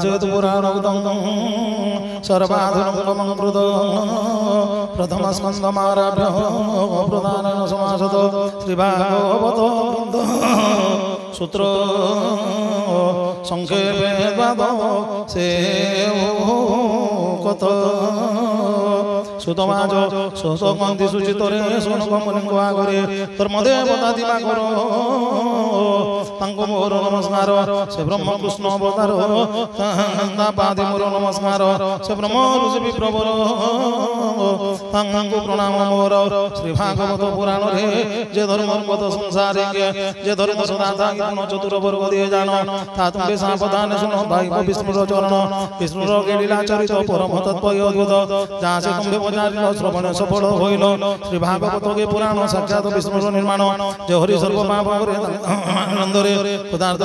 चेत पुराणोक्तं सर्वाधुनं कृत प्रथम स्कंदमारभ्य प्रधानेन समासत श्रीभागवत सूत्र संक्षेपे से कथ सुतमाज सुतमंदी सुचितरे सुनकमुनिको आगरे धर्मदेवता दिवाकर तांको मोर नमस्कार से ब्रह्म कृष्ण अवतार पादे मोर नमस्कार से ब्रह्म ऋषि विप्रवर तांको प्रणाम मोर श्री भागवत पुराण रे जे धर्मगत संसार जे धर्म सदाता गुण चतुर्वर्ग दिए जान ता तुम्हें सावधान सुनो भाई विष्णुर चरण विष्णुर लीला चरित परम तत्व अद्भुत जहाँ से तुम्हें श्रवण सफल होइल श्री भागवत के पुराण साक्षात विष्णुर निर्माण जो हरि सर्व आनंद पदार्थ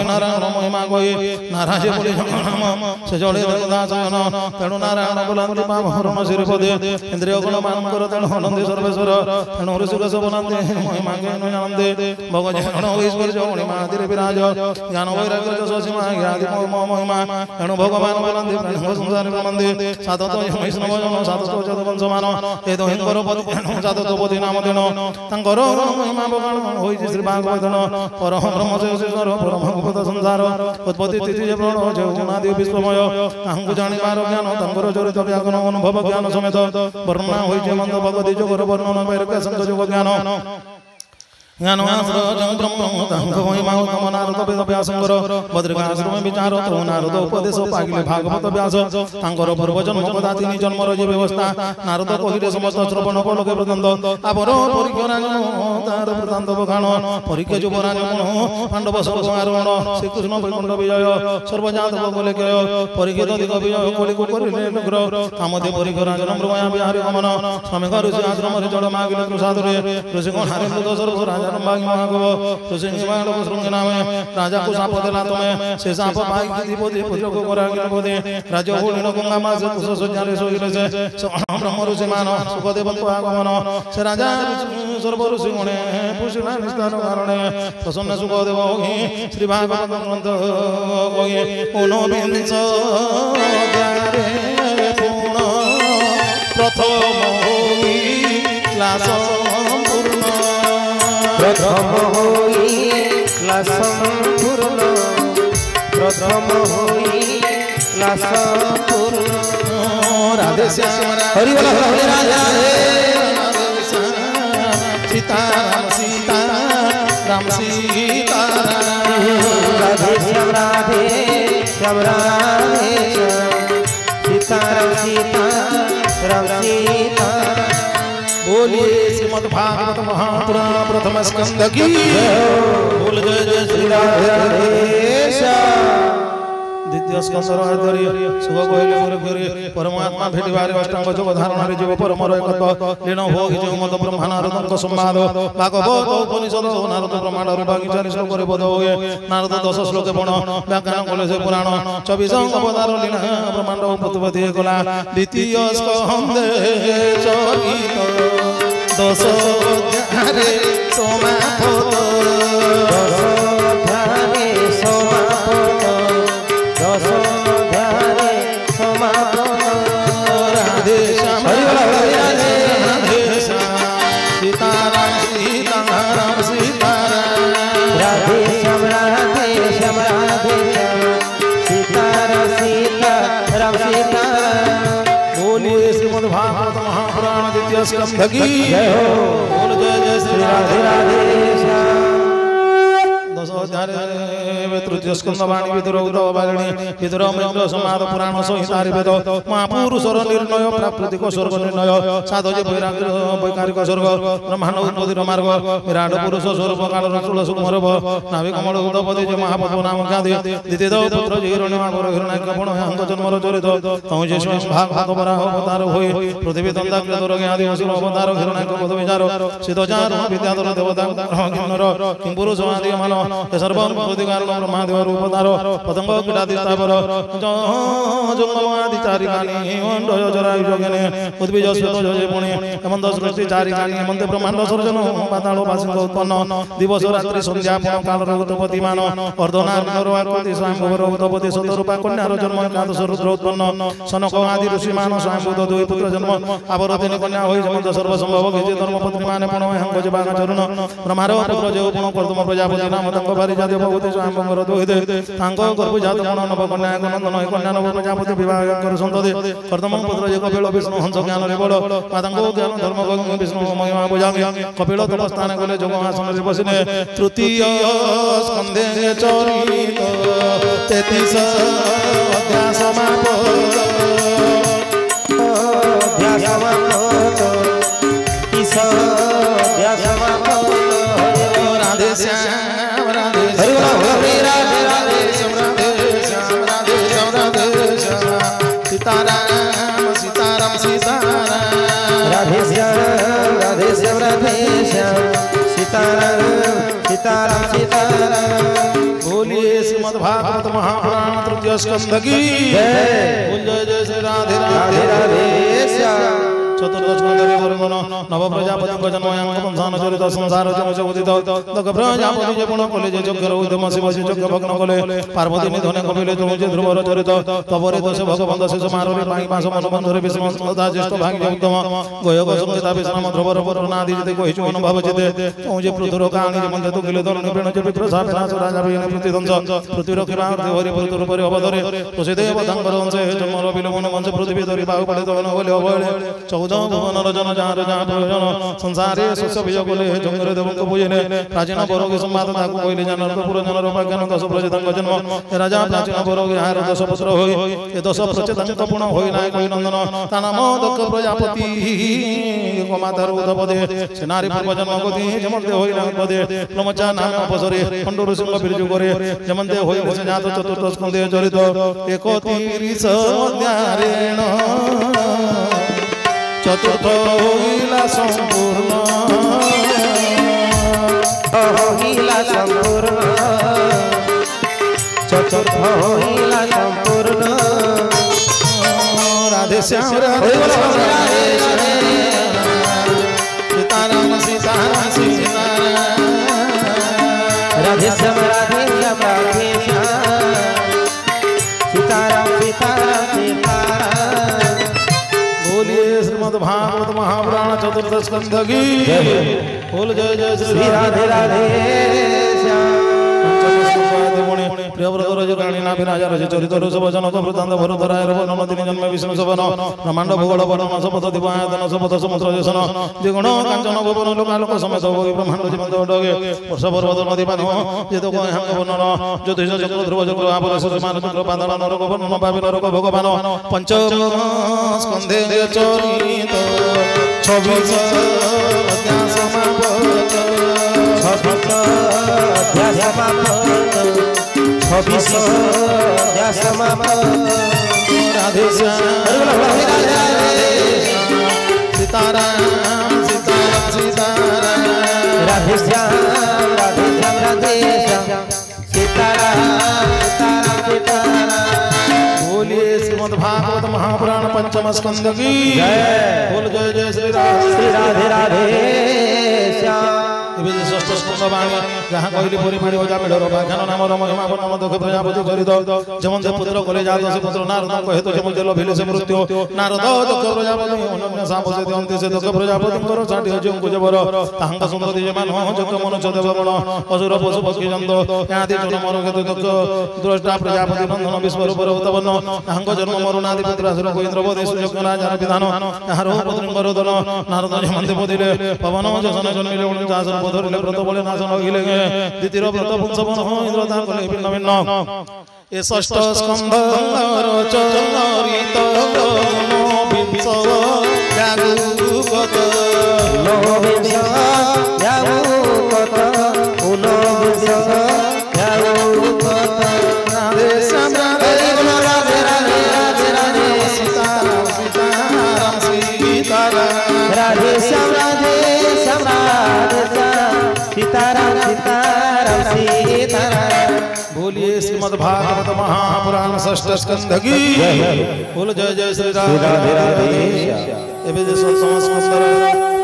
नारायण महिमा गए नारायण बोले नाम से जड़े दासन तेणु नारायण बोलते पाम श्रीपदे इंद्रिय गुण मान तेणु आनंदे सर्वेश्वर तेणु ऋषिकेश बोलते महिमा जानते भगवान ईश्वर विराज ज्ञान वैराग्य सीमा ज्ञाति महिमा तेणु भगवान बोलते संसार ब्रह्मंदे साधत वैष्णव साधत वंशमान ए तो हिंदर जातपति नाम तेण तर महिमा बगान हो श्री भागवत परम ब्रह्म परम भगवत संसार उत्पत्ति तिथि प्रण जगन्नाथ विश्वमय तांको जानिबार ज्ञान तांकर चरित व्याकरण अनुभव ज्ञान समेत वर्णना होइছে मंद भगवती जोगर वर्णन वैराग्य संयोग ज्ञान ज्ञानवासरजं ब्रह्म तांको महिमा उत्तम नारद वेद व्यासंकर बद्रिकाश्रम विचार तो नारद उपदेश पागिले भागवत व्यास तांकर पूर्व जन्म कदा तीन जन्मर जे व्यवस्था नारद कहिले समस्त श्रवण पलके वृंद आपर परीक्षा राजन तार वृत्तांत बखान परीक्षा युवराज गुण पांडव स्वर्ग आरोहण श्रीकृष्ण वैकुंठ विजय सर्वजात बोले कय परीक्षित दिग विजय कलिको करिले अनुग्रह कामदे परीक्षा राजन ब्रह्मया बिहारी गमन स्वामी ऋषि आश्रम रे जड़ मागिले प्रसादरे ऋषि गण हारे मृद सर्व राजा को साप देला तुम्हें से साप पाई दीपोदे पुत्र को करागिल बोदे राजा होलिन गंगा मास कुश सज्जारे सोइले से ब्रह्म ऋषि मान सुखदेव को आगमन से राजा सर्व ऋषि गणे पुष्णा निस्तार कारणे प्रसन्न सुखदेव होई श्री भागवत ग्रंथ होई ऊनविंश द्वारे पूर्ण प्रथम होई क्लास प्रथम होई क्लास पूर्ण प्रथम होई क्लास पूर्ण राधे श्याम हरि बोल हरि राजा सीताराम सीताराम सीताराम राधे श्याम राधे श्याम राधे सीताराम सीताराम सीताराम बोलिए श्रीमद् भागवत महापुराण प्रथम स्कंद की बोल जय जय श्री राधे द्वितीय स्कंद शुभ कहले गुरु परमात्मा भेटिबारे अष्टांग जोग धारण जीव परमर एकत्व लीन भोगी जो मत ब्रह्मा नारद संवाद भागवत उपनिषद नारद ब्रह्मांड रूपागी 4 श्लोक रे बोध होए नारद 10 श्लोक बण व्याख्यान कले से पुराण 24 अवतार लीन ब्रह्मांड उत्पत्ति गला द्वितीय स्कंद चरित 10 अध्याये समापत 10 अध्याये समापत 10 अध्याये समापत राधे श्याम हरि राधे श्याम सीताराम सीताराम सीताराम राधे श्याम राधे श्याम राधे श्याम सीताराम सीताराम सीताराम बोलिए श्रीमद् भागवत महापुराण द्वितीय स्कंध की जय हो बोल जय जय श्री राधे राधे श्याम 10 अध्याय तृतीय स्कंद वाणी विदुर उदवारिणी विदुर मृग संवाद पुराण संहिता वेद महापुरुषर निर्णय प्राकृतिक स्वर्ग निर्णय साधज वैकारिक स्वर्ग ब्रह्मांड उत्पत्तिर मार्ग विराट पुरुष स्वरूप काल रचुल सुकुमरभ नाभि कमल उदपति जे महापद्म नाम ख्याति द्वितीय पुत्र हिरण्यमागर हिरण्याक्ष गुण अहंक जन्मर चरित तौजे स्वयं भागवत वराह अवतार होई पृथ्वी दंडाग्र दुर्गे आदि असुर अवतार हिरण्याक्ष पद विचार सिद्धचार विद्याधर देवता किन्नर किंपुरुष आदि मान सर्व प्रतिकार ब्रह्मादेव रूपधार पतंग क्रीडादि स्थावर जंगमादि चारिकानि अंडय जरायु जोगेने उद्भिज श्वेत जजे पुणे हेमंत सृष्टि चारिकानि हेमंत ब्रह्मांड सर्जन पाताल बासिंग उत्पन्न दिवस रात्रि संध्या पुण काल उत्पत्ति मान अर्धना नरवाकृति स्वयंभुवर उत्पत्ति शतरूपा कन्यार जन्म एकादश रुद्र उत्पन्न सनक आदि ऋषि मान स्वयंभूत दुई पुत्र जन्म आवर्तिनी कन्या होई हेमंत सर्वसंभव घेजे धर्मपत्नी माने पुण हंग जबाग चरण ब्रह्मार पुत्र जेव पुण कर्दम प्रजापति नाम तंक भारिजा देवभूति स्वयंभुवर दुहिते तांक गर्भजात पुण नव कन्या नंदन कन्या नव प्रजापति विवाह कर संतति कर्दम पुत्र जे कपिल विष्णु हंस ज्ञान रे बल मातांग ज्ञान धर्म विष्णु महिमा बुझांगे कपिल तपस्थान गले जोग आसन रे बसिने तृतीय स्कंदे चरित 33 अध्याय समाप्त राधे श्याम राधे श्याम राधे राधे श्याम राधे श्याम राधे श्याम राधे श्याम सीताराम सीताराम सीताराम राधे श्याम राधे श्याम राधे श्याम सीताराम सीताराम सीताराम बोलिए श्रीमद् भागवत महापुराण तृतीय स्कंद की जय बोल जय श्री राधे राधे राधे श्याम चतुर्दश स्कंदे वर्णन नव प्रजापति जन्मयांग वंशान चरित संसार जमच उदित दग प्रजापति जे पुण कले जे जग्गर उद्यम शिव जे जग्ग भग्न कले पार्वती निधने कपिले तुजे ध्रुवर चरित तपरे दश भगवंत शेष मारोरे पाई पास मन बंधुरे विष्णु सदा ज्येष्ठ भाग्य उत्तम गय गय संगीता विश्राम ध्रुवर पुरनादि जते कहिछु अनुभव जते तुजे पृथुर काणी जे मंद तुकिले धरणी बेण जे विप्रसा विनाश राजा बिन प्रतिदंश पृथ्वी रखिबा देवरी पृथुर पर अवधरे प्रसिदेव धंगर वंश जन्मर बिलमन वंश पृथ्वी धरि बाहु पड़े दवन होले अवळे 14 भुवन रजन जार जा प्रयोजन संसारे सुख वियोग ले जंगर देवक पूजने प्राचीन बरोगे संवाद ताकु कइले जानर पुर जनर भाग्यन दश प्रचेतंग जन्म राजा प्राचीन बरोगे हार दश पुत्र होई ए दश प्रचेतंग पुण होई नाय कोई नंदन ता नाम दक्ष प्रजापति गोमातर उदपदे सेनारी पूर्व जन्म गति जमते होई नाय पदे ब्रह्मचा नाम अपसरे पंडुर सिंह बिरजु करे जमते होई भस जात चतुर्थ स्कंदे चरित 31 अध्यायेन चतुर्थ होइला संपूर्ण होइला संपूर्ण चतुर्थ होइला संपूर्ण राधे श्याम राधे सीताराम सीताराम सीताराम राधे श्याम राधे श्याम राधे श्याम सीताराम सीताराम सीताराम बोलिए श्रीमद् भागवत महापुराण चतुर्थ स्कंध की बोल जय जय श्री राधे राधे श्याम प्रियव्रत रजराणी नाभिराजा रज चरित ऋषभ जनक वृतांत भरतराय नवदिनी जन्म विष्णु सवन ब्रह्मांड भूगोल वर्णन शपथ दिवायतन शपथ समुद्र देशन द्विगुण कांचन भुवन लोकालोक समेत होई ब्रह्मांड जीवंत डगे वर्ष पर्वत नदी पान जेतो को हंग वर्णन ज्योतिष चक्र ध्रुव चक्र आपर सुमान चक्र पादान नरक वर्णन भावि नरक भगवान पंचम स्कंदे चरित 26 अध्याय समाप्त 26 अध्याय समाप्त राधे श्याम सीताराम सीताराम सीताराम राधे श्याम राधे श्याम राधे श्याम सीताराम सीताराम सीताराम बोलिए श्रीमद् भागवत महापुराण पंचम स्कंद की जय बोल जय जय श्री राधे राधे श्याम षष्ठ स्कंद बाणी जहाँ कहली पुरी पड़ी जा मेढ़र व्याख्यान नाम महिमा नाम दक्ष प्रजापति चरित जमते पुत्र कले जात से पुत्र नारद हेतु जमते लभिले से मृत्यु नारद दक्ष प्रजापति अनन्य साप से अंते से दक्ष प्रजापति कर साठी हजि कुजबर तांक सुंदर मान जग मनुष्य देवगण असुर पशु पक्षी जंत आदि जन्म मर हेतु दक्ष द्रष्टा प्रजापति नंदन विश्वरूप उत्पन्न तांक जन्म मरुनादि पुत्र असुर गोविंद्र बोधि सुजग राजा विधान यार पुत्री वरदन नारद जमते बोधिले पवन जसन जन्मिले 49 धरिले व्रत बले नाशन होइले द्वितीय व्रत पुंसवन इंद्र दान कले भिन्न भिन्न ए षष्ठ स्कंध चरित विंश जागुगत राधे श्याम राधे राधे राधे सीताराम सीताराम सीताराम राधे श्याम राधे श्याम राधे श्याम सीताराम सीताराम सीताराम भागवत महापुराण षष्ठ स्कंध की बोल जय जय श्री राधे राधे एबे जे सप्तम स्कंद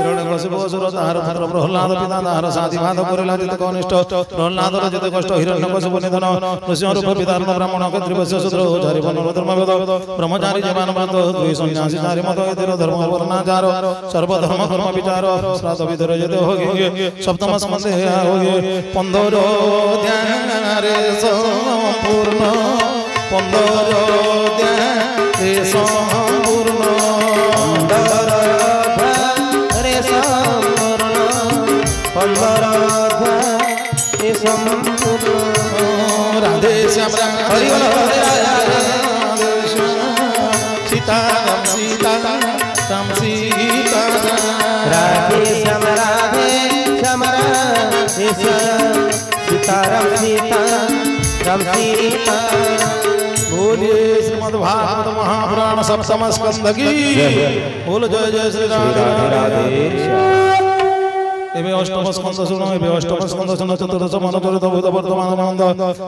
हिरण्यकशिपु असुर ताहार पुत्र प्रह्लाद पिता ताहार साथी बाध करिला जिते कनिष्ठ प्रह्लाद जिते कष्ट हिरण्यकशिपु निधन नृसिंह रूप पिता ब्राह्मण क्षत्रिय शूद्र चारि वर्ण धर्मवेद ब्रह्मचारी जवान व्रत दुई सन्यासी चारि मत एतिर धर्म वर्णाचार सर्वधर्म कर्म विचार श्राद्ध विधर जिते होगे सप्तम स्कंद होगे 15 ध्यान संपूर्ण 15 ध्यान संपूर्ण राधे श्याम हरि बोल सीता सीता राम सीता राधे श्याम सीताराम सीता राम सीता बोलिए श्रीमद् भागवत महापुराण सप्तम स्कंद की बोल जय जय श्री राधे एबे अष्टम स्कंद सुनो एबे अष्टम स्कंद सुनो चतुर्दश मनोचरित भूत वर्तमान आनंद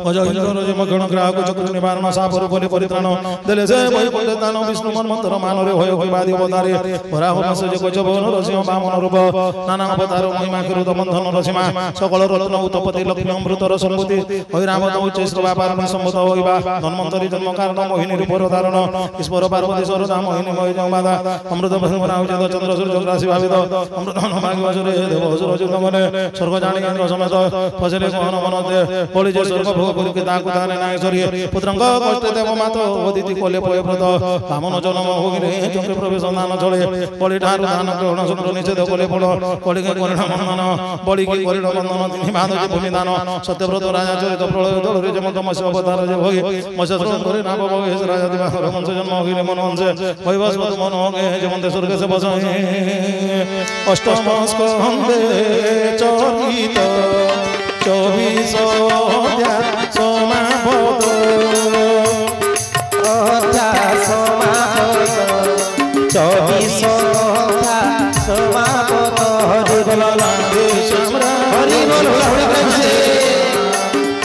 अजहिंद्र जम गण ग्राहक चक्र निवारण साप रूप परित्राण देले से वैकुंठ दान विष्णु मन मंत्र मानरे होय होयवादी अवतारे वराह मत्स्य कोच भवन रसिंह वामन रूप नाना अवतार महिमा कृत बंधन रसिमा सकल रत्न उत्पत्ति लक्ष्मी अमृत रसंभूति होय राम उच्च श्रवा पारण संबत होइबा धन्वंतरी जन्म कारण मोहिनी रूप धारण ईश्वर पार्वती सरदा मोहिनी मोहि जमादा अमृत भस्म राउजित चंद्र सूर्य राशि भावित अमृत भाग्य वसुरे देव मने स्वर्ग जानी इंद्र समेत फसले मोहन मनते बोली जे स्वर्ग भोग पुरी के दाकु दाने नागेश्वरी पुत्रंग कष्ट देव मात ओदिति कोले पोय व्रत बामन जन्म होगिरे चक्र प्रवेश दान चले बलि ठारु दान ग्रहण शुक्र निषेध कोले फल कलिग करिण बंधन बलि की करिण बंधन तिनि माधव भूमि दान सत्यव्रत राजा चरित प्रलय दलरे जमत मत्स्य अवतार जे भोगे मत्स्य श्रवण करे नाम भोगे राजा दिवाकर वंश जन्म होगिरे मन वंश वैवस्वत मन होगे जमते स्वर्ग से बसए अष्टम स्कंदे चरित 24 समापद हरि बोल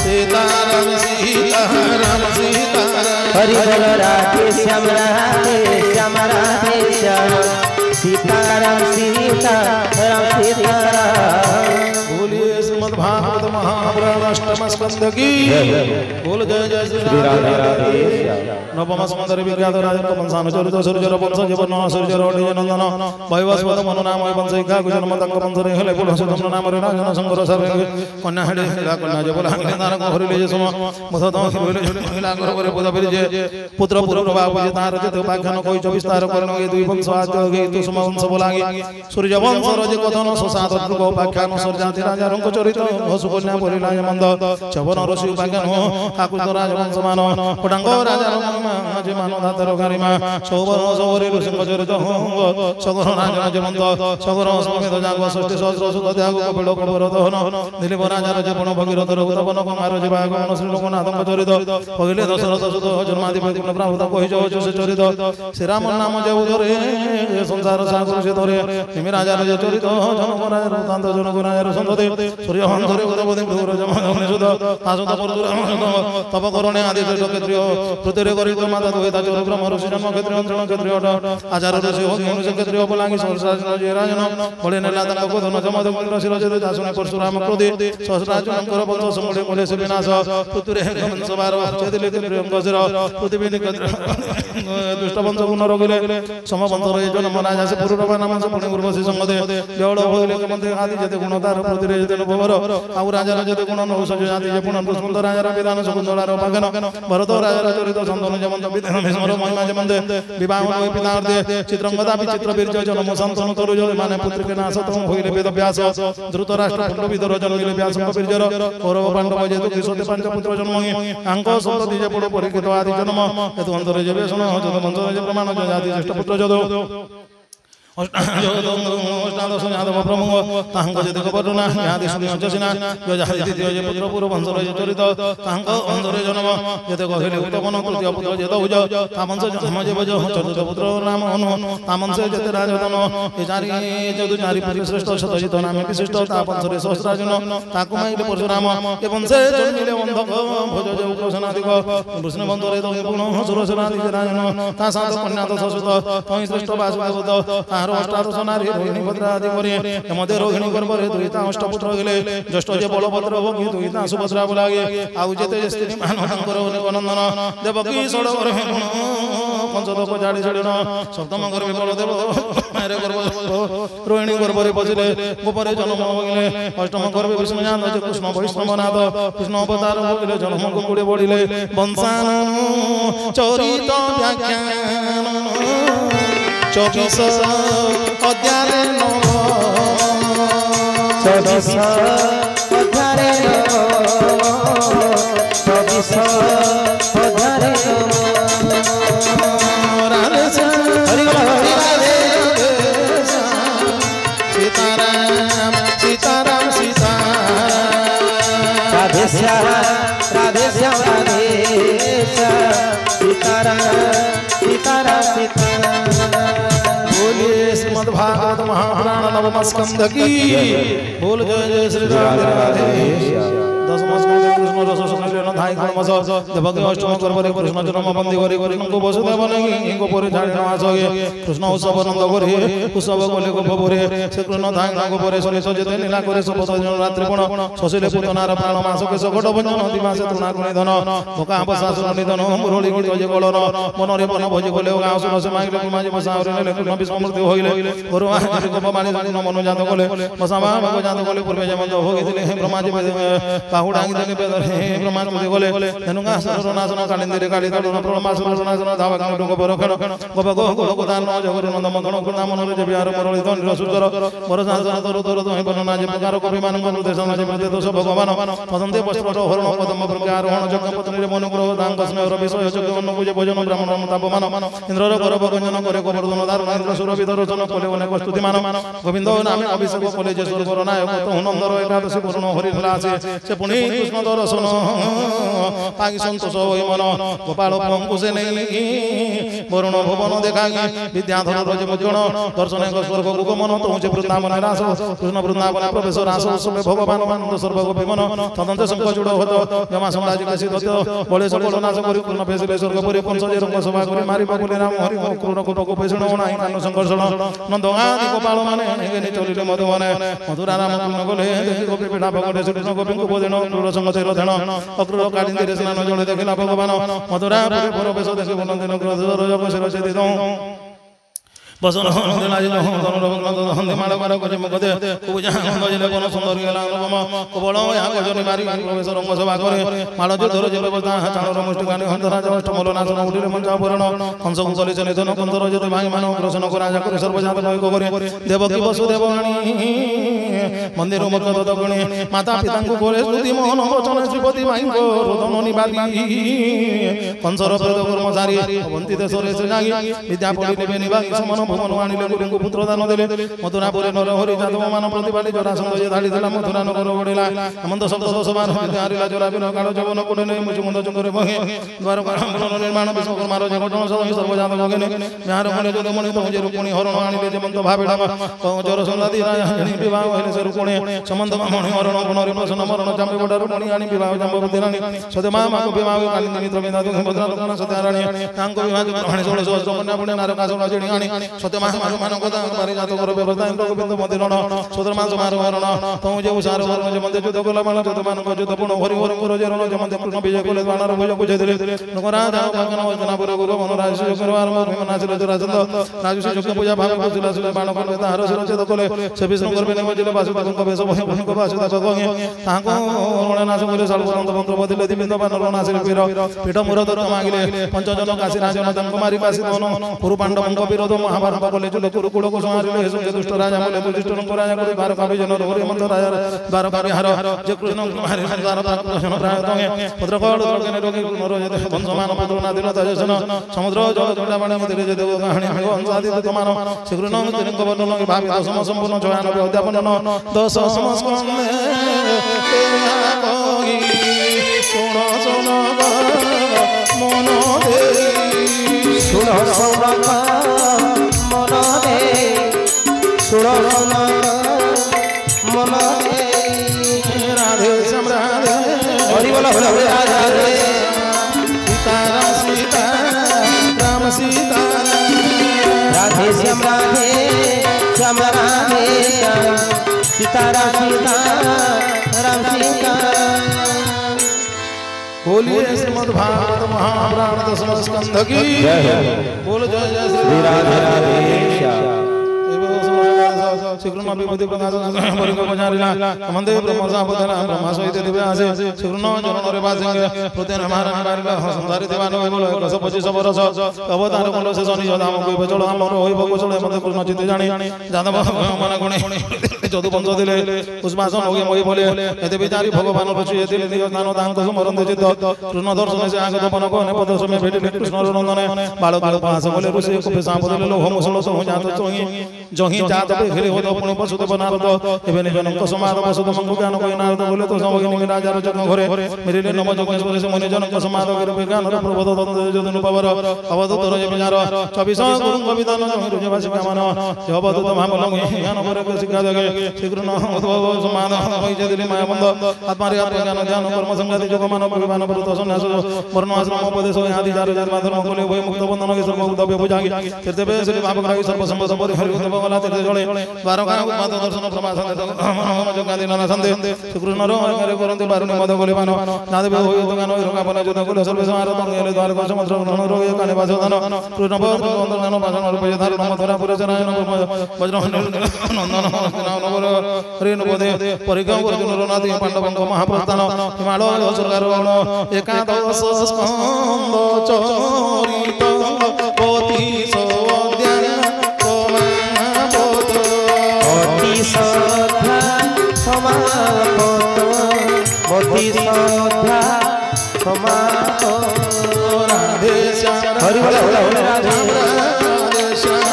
सीताराम सीताराम सीताराम हरि बोल राधे श्याम सीताराम सीताराम सीताराम बोलिए श्रीमद् भागवत महापुराण अष्टम स्कंद की बोल जय जय श्री राधे नवम स्कंद विख्यात राजा वंशान चरित सूर्य वंश जीवन सूर्य रोडि नंदन वैवस्वत मनु नाम वंश का गुजन मतंग वंश रे हेले बोल सुतम नाम रे राजन संगर सर्वे कन्या हेले कन्या जे बोला हंगे नार को हरिले जे सम मथ तो हिले हिला कर करे पूजा फिर जे पुत्र पुत्र बाबू जे तार जे पाखन कोई 24 तार करनो ये दुई वंश आज गे तो सम वंश बोलागे सूर्य वंश रज कथन सुसाद को पाखन सरजाति राजा रंग चरित हसु कन्या परिला मंद चवन ऋषि पाखन काकुत राज वंश मान पडंग राजा जे मान धातर गारिमा सौवर सौरी ऋषि चरित सगर राजा जे मंद सगर समेत जाग षष्ठी सहस्र सुत त्याग कपिल कबर दहन दिलीप राजा जे पण भगीरथ रघुतवन कुमार जे भागवन श्री लोकनाथ चरित पहिले दशरथ सुत जन्माधिपति प्राभुत कहि जो से चरित श्री राम नाम जे उधरे संसार सागर से धरे निमि राजा जे चरित जनक राजा रतांत जनक राजा संतते सूर्य हंधरे उदबदे दूर जमदमने सुध आसुत परदुर तप करणे आदि क्षत्रिय पृथ्वी करित माता दोहिता चोर ब्रह्म ऋषि जन्म क्षत्रिय अंतरण क्षत्रिय आचार ऋषि हो मनुष्य क्षत्रिय बलांगी सहस्राज जे राजन बळे नेला तंक को धन जमद कुंड शिर जे दासुने परशुराम क्रोधे सहस्राज अंकर वंश समूले कोले से विनाश पुत्र हे वंश बार चेदिले प्रियंक शिर पृथ्वी दुष्ट वंश गुण रोगिले सम वंश रे जन्म राजा से पूर्व नाम से पुणे उर्वशी संगदे बेवळ होइले कमंते आदि जते गुण तार पृथ्वी जते नभवर आउ राजा जते गुण नौ सज जाति जे पुण सुंदर राजा विधान शकुंतलार पागन भरत राजा चरित संतन जमंत विधान भीष्मर महिमा जमंते विवाह होय पितार्थे चित्रंगदा विचित्र वीर्य जन्म संतन तरुज माने पुत्र के नाश तम होइले वेद व्यास द्रुत राष्ट्र पुंड विदर जन्मिले व्यास वीर्यर कौरव पांडव जेतु किशोते पंच पुत्र जन्म आंक संतति जे पुण परिकित आदि जन्म हेतु अंतरे जे वेषण जत वंश जे प्रमाण जाति ज्येष्ठ पुत्र जदो ଅଷ୍ଟାଦଶ ଯାଦବ ପ୍ରମୁଖ ତାଙ୍କ ଯେତିକ ବର୍ଣ୍ଣନା ଯାହାଦି ଶୁଣି ଅଚସିନା ଯାହାଦି ଦ୍ୱିତୀୟ ଯେ ପୁତ୍ର ପୁର ବଂଶରେ ଚରିତ ତାଙ୍କ ବଂଶରେ ଜନ୍ମ ଯେତେ କହିଲେ ଉତ୍ତମନ ତୃତୀୟ ପୁତ୍ର ଯେ ଦଉଜ ତା ବଂଶ ଜନ୍ମ ଯେ ବଜ ଚତୁର୍ଥ ପୁତ୍ର ନାମ ଅନୁ ତା ବଂଶ ଯେତେ ରାଜଧନ ଏ ଚାରି ପୁରୀ ଶ୍ରେଷ୍ଠ ଶତଜିତ ନାମେ ବିଶିଷ୍ଟ ତା ବଂଶରେ ସହସ୍ରାର୍ଜୁନ ତାକୁ ମାଇଲେ ପରଶୁରାମ ଏ ବଂଶେ ଜନ୍ମିଲେ ଅନ୍ଧକ ଭୋଜ ଯେ ଉଗ୍ରସେନାଧିକ କୃଷ୍ଣ ବଂଶରେ ତହିଁ ପୁଣ ସୁରସେନାଧି ରାଜନ ତା ସାତ କନ୍ୟା ଦଶ ସୁତ ତହିଁ ଶ୍ରେଷ୍ଠ ବାସୁଦେବ ତାହାର ଅଷ୍ଟାଦଶ ନାରୀ ରୋହିଣୀ ଭଦ୍ରା ଆଦି ପରେ ଏମଧ୍ୟ ରୋହିଣୀ ଗର୍ଭରେ ଦୁଇତା ଅଷ୍ଟପୁତ୍ର ହେଲେ ଜ୍ୟେଷ୍ଠ ଯେ ବଳଭଦ୍ର ଭୋଗୀ ଦୁଇତା ସୁଭଦ୍ରା ବୋଲାଗେ ଆଉ ଯେତେ ସ୍ତ୍ରୀ ମାନ ତାଙ୍କର ଅନେକ ନନ୍ଦନ ଦେବକୀ ଷଡ଼ଗରେ ପଞ୍ଚଦଶ ଜାଡ଼ି ଛାଡ଼ିଣ ସପ୍ତମ ଗର୍ଭେ ବଳଦେବ ରୋହିଣୀ ଗର୍ଭରେ ପଶିଲେ ଗୋପରେ ଜନ୍ମ ଭୋଗିଲେ ଅଷ୍ଟମ ଗର୍ଭେ ବିଷ୍ଣୁନାଥ ଯେ କୃଷ୍ଣ ବୈଷ୍ଣବନାଥ କୃଷ୍ଣ ଅବତାର ଭୋଗିଲେ ଜନ୍ମକୁ କୋଡ଼େ ବଢ଼ିଲେ ବଂଶାନ ଚରିତ ବ୍ୟାଖ୍ୟାନ 24 ଅଧ୍ୟାୟରେ ନବ 24 ଅଧ୍ୟାୟରେ ନବ 24 ଅଧ୍ୟାୟରେ ରାଧେ ସୀତାରାମ ସୀତାରାମ ସୀତା राधे श्याम राधे श्याम राधे श्याम सीताराम सीताराम सीताराम बोलिए श्रीमद् भागवत महापुराण नवम स्कंध की बोल जय जय श्री राधे राधे दशम स्कंध कृष्ण रस सुनिले न धाई खणमस देवकी अष्टम गर्भरे कृष्ण जन्म बंदी करी कृष्णको वसुदेव नहीं इनको परे छाड़ी न आसगे कृष्ण उत्सव नंद करी उत्सव कले गोपपुरे श्री कृष्ण धाई न गोपरे सनित जेते नीला करे सपत जन रात्रि पण शशिले पुतनार प्राण मास के सकट भंजन दिमासे तृणा गुणी धन भोका बसासुर निधन मुरली गीत जे गलर मनरे मन भोजी गले गाँ सुन से मांगले कुमाजी बसावरे नेले कृष्ण विष्णु मूर्ति होइले गुरु महाराज गोपमानी जानी न मनु जात गले बसामा भग जात गले पूर्वे जमन होगिले ब्रह्माजी बाहुडांगी देले बेदरे ब्रह्माजी गले धनुगा सरर नासन कालिंदिरे काली तरुण प्रमासुर नासन धावा गाम गोबर खण गोप गो गोदान जगर नंद मगण गुणा मनरे जे बिहार मुरली धन रसुतर वरसासन तर तर तहि वर्णना जे प्रकार कवि मान निर्देशन जे प्रति दोष भगवान पदंते पुष्पट हरण पदम प्रकार हरण जग पत्नी रे मनुग्रह दांग स्नेह विषय जग अन्न पूजे भोजन ब्राह्मण तापमान इंद्र गर्भ गंजन करे गोवर्धन धारण इंद्र सुरभि दर्शन कले अनेक स्तुति मान गोविंद नामे अभिषेक कले जे स्वर्गर नायक तो नंदर एकादशी पूर्ण हरि लासे से पुनि कृष्ण दर्शन पागी संतोष होई मन गोपाल पंकुसे नहीं वरुण भुवन देखागे विद्याधर रज मुजण दर्शन एक स्वर्ग गुगमन तो जे वृंदावन रास कृष्ण वृंदावन प्रवेश रास उसमे भगवान आनंद सर्व गोपीमन तदंत शंख जुड़ होत जमा समाज काशी दत्त बळे सकल नाश करी पूर्ण फेसिले स्वर्गपुरी पंच जे रंग सभा करी मारी बाबुले राम हरि क्रूर कोप गोपेषण ओणाई कान संकर्षण नंद आदि गोपाल माने नेगे चलिले मधुवन मधुरा राम कृष्ण गले देखि गोपी पीठा भगवते कृष्ण गोपीଙ୍କୁ बोधेण क्रूर संग तेर धेण अक्रूर कालिंदिरे स्नान जळे देखिला भगवान मधुरा पुरी परवेश देखि वनदिन क्रोध जग शिर से दौ बसन दिलाजिल धनुर हंदे माड़ मार गजे मुखदे पूजा हंदजिले कोन सुंदर गेला अनुपम कोबळ या गजनी मारी प्रवेश रंग सभा करे माळ जोधर जे व्यवस्था चाणर मुष्टि गानी हंतराज अष्टमल नाचन उठिले मंचा पुराण हंस कुंतले चले धन कंदर जते भाई मानव प्रसन्न कराजा करे सर्वजात भय को करे देवकी वसुदेव रानी मंदिर मध्य ददगणी माता पिता को करे स्तुति मोहन वचन श्रीपति भाई को रोदन निबादी कंसर प्रद कर्मचारी अवंती देशरे से जागी विद्या पढ़िले बेनिबागी समन भुवन आनिले गुरुଙ୍କୁ पुत्र दान देले मथुरापुरे नर हरि जादव मान प्रतिपाली जरासंध जे धाड़ी देला मथुरा नगर बढिला हेमंत शब्द 10 बार हारिला जरा बिन काळ जवन कोडे नै मुझ मुंड चंगरे बहे द्वार ब्राह्मण निर्माण विश्वकर्मा रो जगत सहि सर्वजात भगने म्यार मने जो मणि तो जे रुकुणी हरण आनिले जे मंत भाबेडा जर संदादी राणी विवाह हेले से रुकुणी संबंध मणि हरण गुणरि प्रसन्न मरण जाम्बे बडा रुकुणी आनि विवाह जाम्बवती रानी सदे मा को विवाह कालिंदी मित्र बिंदा दुख भद्रा दुखना सत्या रानी तांको विवाह ग्रहण 16 कन्या पुण्य नारका सोना जेणी आनी सत्य मा मान को पारि जात कर व्यवस्था इंद्र गोविंद मंदिरण सदर मा समार हरण तो जे उसार हरण जे मंदिर युद्ध कला मान जत मान को युद्ध पूर्ण हरि हरि कर जे रण जे मंदिर कृष्ण विजय कले बानर भुज बुझे दिले नगरा जाओ भगन वचना पुर गुरु मन राज से करवार मोर नाचले जरासंध राजु से जोग पूजा भाव कुशला सुले बाण कर तार सिर छेद कले से विष्णु गर्भे ने मजिले वासुदेव को बेस भय भय को वासुदेव को ताको रण नाच करे सर्वनंद मंत्र बदिले दिबिंद बानर नाचले पीर पीठ मुर दत्त मांगिले पंचजन काशी राजन तंक मारी काशी दोन पुरु पांडव को विरोध महाभारत ଆରମ୍ଭ କଲେ ଚୁଲ କୁଳକୁ ସଂହାରିଲେ ହେସୁ ଦୁଷ୍ଟ ରାଜା ବୋଲେ ଦୁଷ୍ଟ ରାଜା କରି ବାରକା ବିଜନ ରୋରେ ମନ୍ତ ରାଜା ବାରକା ବିହାର ଯେ କୃଷ୍ଣ ମାରି ଦ୍ୱାର ପ୍ରଶ୍ନ ପ୍ରାୟ ତଙ୍ଗେ ଭଦ୍ରକଳ ତଳକେ ରୋଗୀ ନର ଯେତେ ବଂଶମାନ ପୁତ୍ର ନାଦିନ ତାଜସନ ସମୁଦ୍ର ଜଳ ଜଣ୍ଡା ବାଣୀ ମধ্যে যে দেব কাহিনী আমি অংশাদি তোমার শ্রীকৃষ্ণ তিরঙ্গ বর্ণন ভাবি দশম সম্পূর্ণ 96 অধ্যাপন 10 সমস্কন্দে শুনো শুনো মন দে শুনো শুনো মন দে শুনো শুনো মন দে রাধে শ্যাম রাধে হরি বল হরি হরি রাধে सीताराम सीता राम सीता राधे श्याम राधे श्याम राधे सीताराम सीता राम सीता बोलिए श्रीमद् भागवत महापुराण दशम स्कंध की बोल जय जय श्री राधे राधे श्रीकृष्ण विभूति प्रकाश परिको बजारिला मंदे ब्रह्मसा बदला ब्रह्मा सहित दिव्य आसे श्रीकृष्ण चरण रे बासिंगे प्रत्यन महाराज मारिला संसारी देवान बोल 125 वर्ष अवतार कोल से शनि धाम को बचल हमर होइब कुशल मते कृष्ण चित्त जानि जादव मन गुणे जदु बंध दिले पुष्पासन होगे मोहि बोले एते विचारी भगवान रचि दिले निज ज्ञान दान तो मरंद चित्त कृष्ण दर्शन से आगत बन को ने पद समय भेटि कृष्ण नंदन बालक पास बोले ऋषि को पेशा बदले लोह मुसल सो जात चोही जही जात पे घेरे हो पुणे पशुत बनारद एबे निजनक समाद पशुत मंगु ज्ञान कोई नारद बोले तो समगिनी राजा रजक घरे मेरे नम जोगेश्वर से मुनि जनक समाद करे ज्ञान प्रबोध दंत जदन पवर अवधूत रज विचार 24 गुरु कवितान रुज भाषिक मन अवधूत महामलंग ज्ञान पर शिक्षा जगे श्रीकृष्ण उद्भव समाद होई जदिले माया बंद आत्मा रे आत्म ज्ञान ध्यान कर्म संगति जोग मान विमान पुरुष सन्यास वर्ण आश्रम उपदेश आदि चार जन्म धर्म कोले होई मुक्त बंधन के सर्व उद्भव बुझागी तीर्थे श्री भाव ग्राही सर्व संपद परिहरि भगवान तीर्थ जळे द्वारका माता दर्शन प्रमासन मन जोगादि नाना संदे श्रीकृष्ण रो करे करंते बारुनि मद गोले मान नादे होय तो गानो रोगा बन जोद गोले सर्व समार मंगले द्वारका समुद्र धन रो काने वासोधन कृष्ण पद वंदन भाषण रूपे धारण मथुरा पुरचरायन वज्र नंदन नाम नवर रेणु पदे परिगम अर्जुन रनादि पांडवंक महाप्रस्थान हिमालय सरकार एकादश स्कंद चरित पति सोद्यान श्रद्धा समापत मोती श्रद्धा समापत राधे श्याम हरि बोल हरि बोल राधे राधे श्याम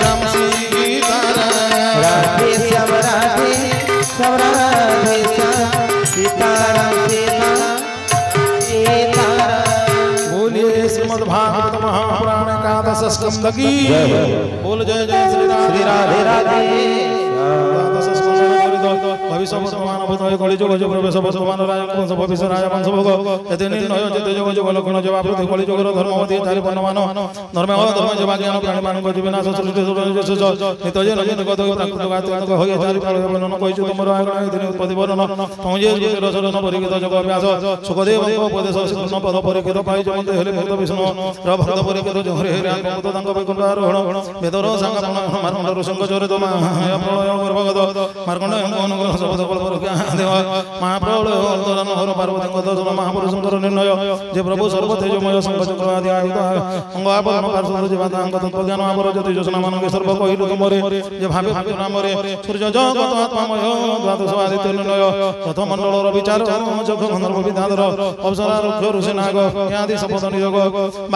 राम सीता राधे श्याम राधे श्याम राधे श्याम सीताराम सीताराम बोलिए श्रीमद् भागवत महापुराण एकादश स्कंद की बोल जय जय श्री राधे राधे एकादश स्कंद भविष्य वर्तमान भूतय कलि जुग जो प्रवेश वर्तमान राज वंश भविष्य राज वंश भोग एते निर्णय जेते जुग जुग लक्षण जवाब प्रति कलि जुगर धर्मवती चारि वर्णमान धर्म धर्म जवाब ज्ञान प्राणी मानव जीवनाश सृष्टि नित जन जन गत प्राकृत गात होय चारि फल वर्णन कहि तुमर आगण दिन उत्पत्ति वर्णन तुमजे रसरन परिगित जग अभ्यास सुखदेव उपदेश कृष्ण पद परिगित पाइ जमते हेले भक्त विष्णु र भक्त परिगित जहरे हेरे आत्मभूत तांग वैकुंठ आरोहण वेदर संग मार्कंड ऋषंग चोरे तो प्रलय गर्भगत मार्कंड अनुग्रह शब्द कल्पर देव महाप्रलय अंतरन हर पार्वती दर्शन महापुरुषंकर निर्णय जे प्रभु सर्व तेजमय संग चक्र आदि आयुध अंग आवरण पार्श्व जीवाता अंग तत्व ज्ञान आवर ज्योति जोषणा मानके सर्व कहिलु तुमरे जे भावे भावे नामरे सूर्य जगत आत्मामय द्वादश आदित्य निर्णय प्रथम मंडलर विचार जग गंधर्व विद्याधर अप्सरा रुक्ष ऋषि नाग आदि शपथ नियोग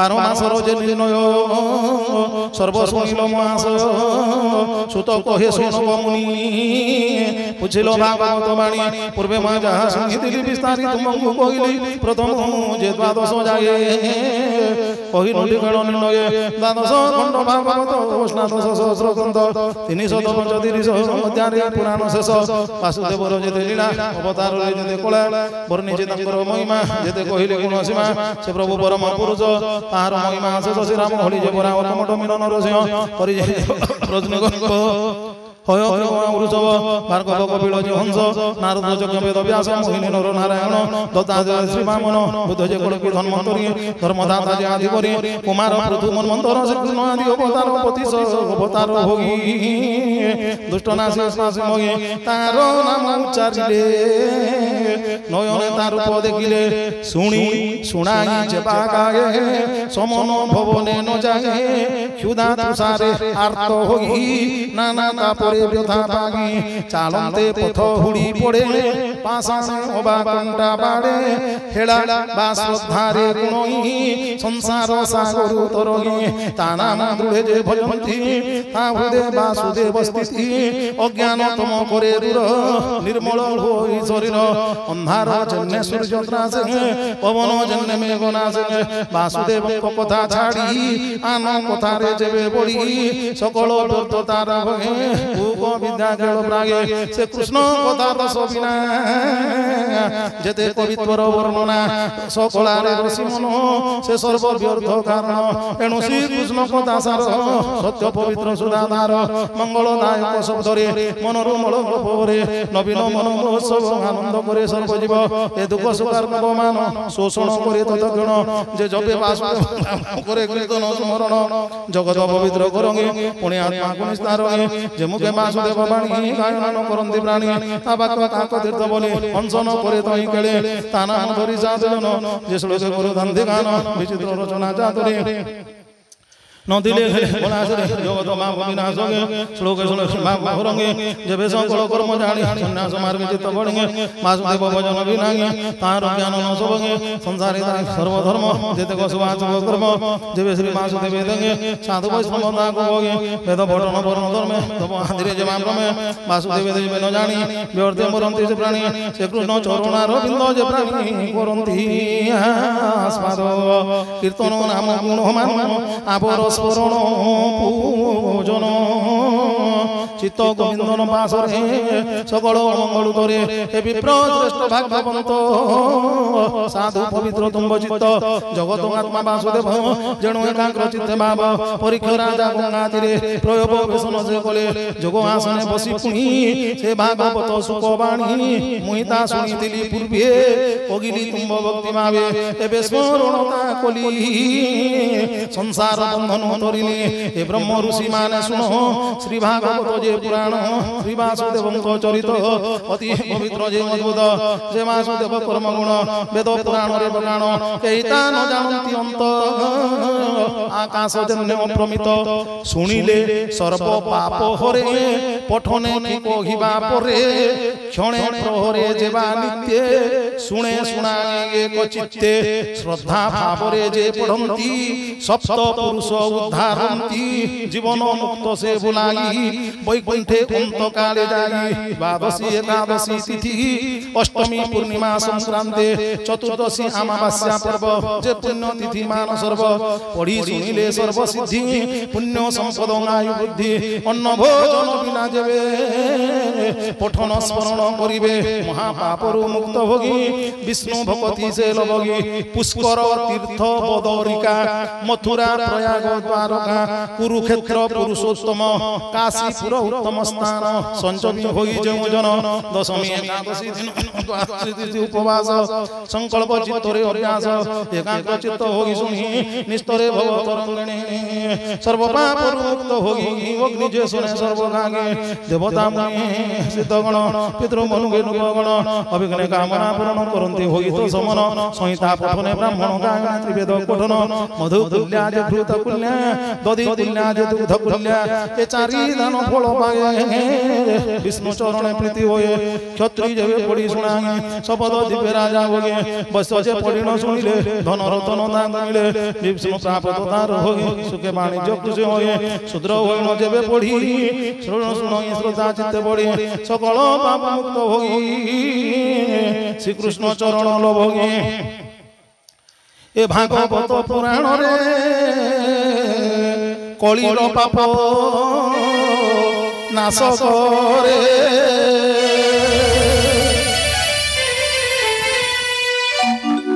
12 मासर जे निर्णय सर्व सुनिल मास सुत कहे सुन मुनि पुछिलो भागवत बाणी पूर्वे मा जहा सुनिथिली विस्तारी तुमको कहिली प्रथम जे द्वादश जाए कहिलो लिखण निर्णय द्वादश खंड भागवत स्नादश सहस्र ग्रंथ 335 मध्यारे पुराण शेष वासुदेवर जेते लीला अवतार रे जेते कला वर्णिजे तांकर महिमा जेते कहिले गुण सीमा से प्रभु परम पुरुष तार महिमा शेष श्री राम हरि जे परा कमठ मिलन रसिंह परिजे प्रजनक হয় বৃষভ ভার্গব কপিল হংস নারদ যজ্ঞ বেদ ব্যাস মোহিনী নর নারায়ণ দত্তাত্রেয় শ্রী বামন বুদ্ধ যে কলকি ধন্বন্তরী ধর্মদাতা যে আদিবরী কুমার পৃথু মন্মন্তর শ্রীকৃষ্ণ আদি অবতার পতিশ অবতার ভোগী দুষ্ট নাশী শাসী মহি তার নাম উচ্চারিলে নয়নে তার রূপ দেখিলে শুনি শুনাই যে বাগায়ে সমন ভবনে ন যায় ক্ষুধা তুষারে আর্ত হই নানা তাপরে ব্যথা পাগি চালন্তে পথ হুড়ি পড়ে পাশানে অবা কণ্টা বাড়ে হেড়া বা শ্রদ্ধারে গুণই সংসার সাগর তরগি তা নাম দৃঢ়ে যে ভজন্তি তা হৃদে বাসুদেব স্থিতি অজ্ঞান তম করে দূর নির্মল হই শরীর অন্ধার জন্যে সূর্য ত্রাসে পবন জন্যে মেঘ নাশে বাসুদেব কথা ছাড়ি আন কথারে যেবে বড়ি সকল ব্যর্থ তার ভগে ভোগ বিদ্যা খেল প্রাগে সে কৃষ্ণ কথা রস বিনা যেতে পবিত্র বর্ণনা সকলারে রসি মন সে সর্ব ব্যর্থ কারণ এণু শ্রীকৃষ্ণ কথা সার সত্য পবিত্র সুধাধার মঙ্গলদায়ক শব্দরে মনোরমল গল্পরে নবীন মনোৎসব আনন্দ করে সর্বজীব এ দুঃখ সুখার নবমান শোষণ করে ততক্ষণ যে জপে বাসুদেব করে কীর্তন স্মরণ জগৎ পবিত্র করঙ্গে পুଣି আত্মাକୁ নিস্তারঙ্গে যে মুখে বাসুদেব বাণী গায়ন করন্তি প্রাণী তা বাক্য কাক তীর্থ বলে অঞ্চন করে তৈ কেলে তা নাম ধরি সাধন যে শ্লোকে গুরু ধান্তি গান বিচিত্র রচনা চাতুরে নদিলে বলাসরে জগত মা বিনাশঙ্গে শ্লোকে শ্লোকে মা যেবে সকল কর্ম জানি সন্ন্যাস মার্গে চিত্ত বড়ঙ্গে বাসুদেব ভজন বিনাঙ্গে তার জ্ঞান নসবঙ্গে সংসারে তাই সর্বধর্ম যেতে গসবাচ কর্ম যেবে শ্রী বাসুদেব দেঙ্গে সাধু বৈষ্ণব তাকু ভোগে বেদ ভটন বর্ণ ধর্মে তব আদিরে যে মামে বাসুদেব দেবে ন জানি ব্যর্থে মরন্তি যে প্রাণী সে কৃষ্ণ চরণার বিন্দ যে প্রাণী করন্তি আস্বাদ কীর্তন নাম গুণ মান আপর স্মরণ পূজন চিত্ত গোবিন্দন বাসরে সকল মঙ্গল তরে হে বিপ্র শ্রেষ্ঠ ভাগবন্ত সাধু পবিত্র তুম্ব চিত্ত জগত আত্মা বাসুদেব যেণু একাগ্র চিত্তে ভাব পরীক্ষ রাজা গঙ্গা তীরে প্রয়োগ বেশন সে কলে যোগ আসনে বসি পুনি সে ভাগবত সুখ বাণী মুই তা শুনিলি পূর্বে অগিলি তুম্ব ভক্তি ভাবে এবে স্মরণ তা কলি সংসার বন্ধন তরিলে এ ব্রহ্ম ঋষি মানে শুনো শ্রী ভাগবত যে পুরাণ শ্রী বাসুদেবଙ୍କ চরিত অতি পবিত্র যে অদ্ভুত যে বাসুদেব কর্মগুণ বেদ পুরাণরে বর্ণাণ কেই তা ন জানন্তি অন্ত আকাশ জন্যে অপ্রমিত শুনিলে সর্ব পাপ হরে পঠনে কি কহিবা পরে ক্ষণে প্রহরে যেবা নিত্যে শুনে শুনায় এক চিত্তে শ্রদ্ধা ভাবরে যে পড়ন্তি সপ্ত পুরুষ উদ্ধারন্তি জীবন মুক্ত সে বুলাই বৈকুণ্ঠে অন্তকালে যাই দ্বাদশী একাদশী তিথি অষ্টমী পূর্ণিমা সংক্রান্তে চতুর্দশী আমাবাস্যা পর্ব যে পুণ্য তিথি মান সর্ব পড়ি শুনিলে সর্বসিদ্ধি পুণ্য সম্পদ আয়ু বুদ্ধি অন্ন ভোজন বিনা যাবে পঠন স্মরণ করিবে মহাপাপরু মুক্ত ভোগী বিষ্ণু ভকতি সে লভগী পুষ্কর তীর্থ বদরিকা মথুরা প্রয়াগ দ্বারকা কুরুক্ষেত্র পুরুষোত্তম কাশীপুর উত্তম স্থান সঞ্চমী হই যেউ জন দশমী একাদশী দিন দ্বাদশী তিথি উপবাস সংকল্প চিত্তরে অভ্যাস একাগ্র চিত্ত হই শুনি নিস্তরে ভব তরঙ্গিণী সর্বপাপরু মুক্ত হই অগ্নি যে শুনে সর্বগাগে দেবতা মুনি সিদ্ধগণ পিতৃমনুগে নৃপগণ অভিঘ্নে কামনা পূরণ করন্তি হই তো সমন সংহিতা পঠনে ব্রাহ্মণ গায়না ত্রিবেদ পঠন মধু কুল্যা যে ঘৃত কুল্যা দধি কুল্যা যে দুগ্ধ কুল্যা এ চারি দান ফল পায়ে বিষ্ণু চরণে প্রীতি হয়ে ক্ষত্রিয় যেবে পড়ি শুনাই শপথ দিবে রাজা ভোগে বৈশ্য যে পড়ি ন শুনিলে ধন রতন দান মিলে বিষ্ণু প্রাপ্ত তার হয়ে সুখে বাণিজ্য খুশি হয়ে শূদ্র হই ন যেবে পড়ি শুন শুনই শ্রদ্ধা চিত্তে পড়ি সকল পাপ মুক্ত হই শ্রীকৃষ্ণ চরণ লভগে এ ভাগবত পুরাণ রে কলির পাপ নাশ করে